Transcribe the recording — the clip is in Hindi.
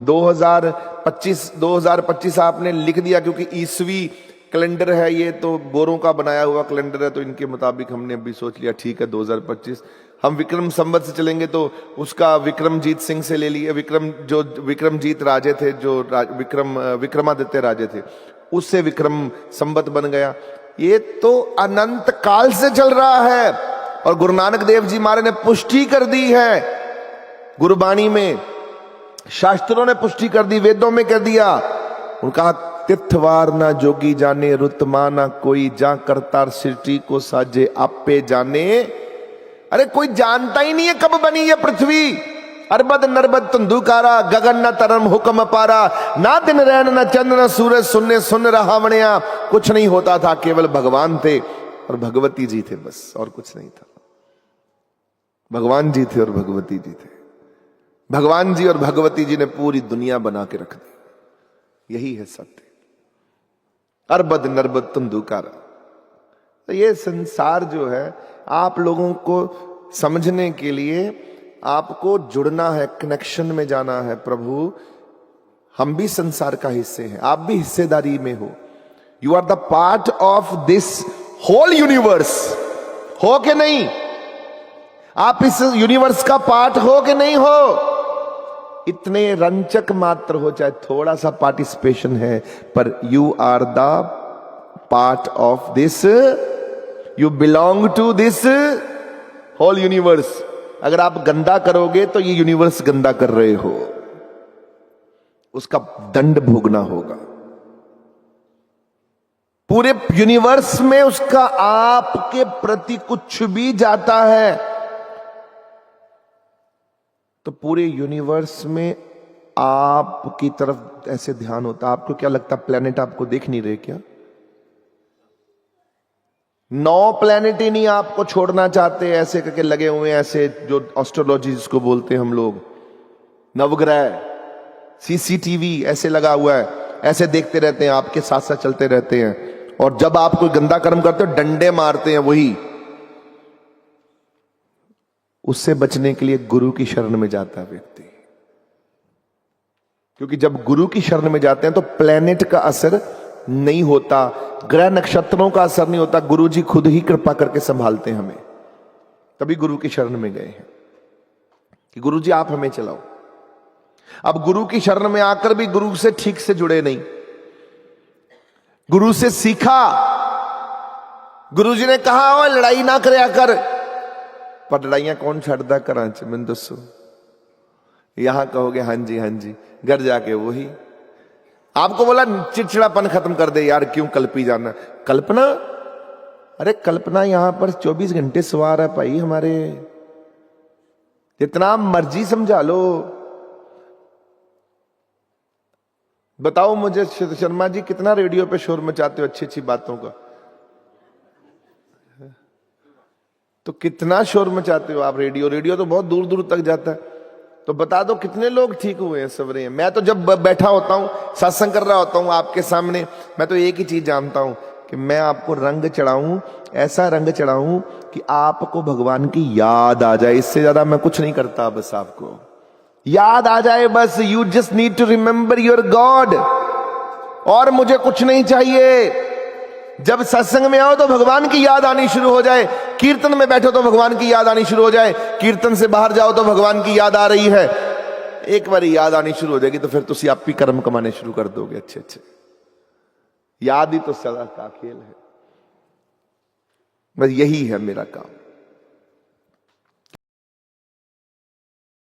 2025 आपने लिख दिया क्योंकि ईसवी कैलेंडर है ये, तो गोरों का बनाया हुआ कैलेंडर है, तो इनके मुताबिक हमने अभी सोच लिया ठीक है 2025। हम विक्रम संवत से चलेंगे तो उसका विक्रमजीत सिंह से ले लिए, विक्रमजीत राजे थे, जो विक्रमादित्य राजे थे, उससे विक्रम संवत बन गया। ये तो अनंत काल से चल रहा है और गुरु नानक देव जी महाराज ने पुष्टि कर दी है, गुरबाणी में, शास्त्रों ने पुष्टि कर दी, वेदों में कर दिया। उनका तिथवार ना जोगी जाने, रुतमा ना कोई, जा करतार सृष्टि को साजे आपे जाने। अरे कोई जानता ही नहीं है कब बनी ये पृथ्वी। अरबद नरबद तंदुकारा, गगन न तरम हुक्म पारा, ना दिन रैन न चंद्र न सूरज, सुनने सुन रहा वणिया। कुछ नहीं होता था, केवल भगवान थे और भगवती जी थे, बस और कुछ नहीं था। भगवान जी थे और भगवती जी थे। भगवान जी और भगवती जी ने पूरी दुनिया बना के रख दी। यही है सत्य। अरबद नरबद तंदुकारा। तो ये संसार जो है, आप लोगों को समझने के लिए आपको जुड़ना है, कनेक्शन में जाना है। प्रभु, हम भी संसार का हिस्से हैं, आप भी हिस्सेदारी में हो। You are the part of this whole universe. हो कि नहीं? आप इस यूनिवर्स का पार्ट हो कि नहीं हो? इतने रंचक मात्र हो, चाहे थोड़ा सा पार्टिसिपेशन है, पर you are the part of this, you belong to this whole universe. अगर आप गंदा करोगे तो ये यूनिवर्स गंदा कर रहे हो, उसका दंड भोगना होगा। पूरे यूनिवर्स में उसका आपके प्रति कुछ भी जाता है तो पूरे यूनिवर्स में आपकी तरफ ऐसे ध्यान होता है। आपको क्या लगता, प्लेनेट आपको देख नहीं रहे क्या? 9 प्लेनेट ही नहीं आपको छोड़ना चाहते, ऐसे करके लगे हुए हैं, ऐसे जो एस्ट्रोलॉजी जिसको बोलते हैं हम लोग, नवग्रह, सीसीटीवी ऐसे लगा हुआ है, ऐसे देखते रहते हैं, आपके साथ साथ चलते रहते हैं। और जब आप कोई गंदा कर्म करते हो, डंडे मारते हैं वही। उससे बचने के लिए गुरु की शरण में जाता है व्यक्ति, क्योंकि जब गुरु की शरण में जाते हैं तो प्लेनेट का असर नहीं होता, ग्रह नक्षत्रों का असर नहीं होता, गुरु जी खुद ही कृपा करके संभालते हैं हमें। तभी गुरु की शरण में गए हैं कि गुरु जी आप हमें चलाओ। अब गुरु की शरण में आकर भी गुरु से ठीक से जुड़े नहीं। गुरु से सीखा, गुरु जी ने कहा लड़ाई ना करया कर, पर लड़ाइयां कौन छड़दा करा च मैं दसो। यहां कहोगे हाँ जी हाँ जी, घर जाके वही आपको बोला चिड़चिड़ापन खत्म कर दे यार, क्यों कल्पी जाना। कल्पना, अरे कल्पना यहां पर 24 घंटे सवार है भाई हमारे, जितना मर्जी समझा लो। बताओ मुझे शर्मा जी, कितना रेडियो पे शोर मचाते हो अच्छी अच्छी बातों का, तो कितना शोर मचाते हो आप। रेडियो तो बहुत दूर दूर तक जाता है। तो बता दो कितने लोग ठीक हुए हैं, सवरे हैं। मैं तो जब बैठा होता हूं, सत्संग कर रहा होता हूं आपके सामने, मैं तो एक ही चीज जानता हूं कि मैं आपको रंग चढ़ाऊं, ऐसा रंग चढ़ाऊं कि आपको भगवान की याद आ जाए। इससे ज्यादा मैं कुछ नहीं करता, बस आपको याद आ जाए, बस। You just need to remember your God, और मुझे कुछ नहीं चाहिए। जब सत्संग में आओ तो भगवान की याद आनी शुरू हो जाए, कीर्तन में बैठो तो भगवान की याद आनी शुरू हो जाए, कीर्तन से बाहर जाओ तो भगवान की याद आ रही है। एक बार याद आनी शुरू हो जाएगी तो फिर तुम आप ही कर्म कमाने शुरू कर दोगे अच्छे अच्छे। याद ही तो सदा का खेल है। बस यही है मेरा काम।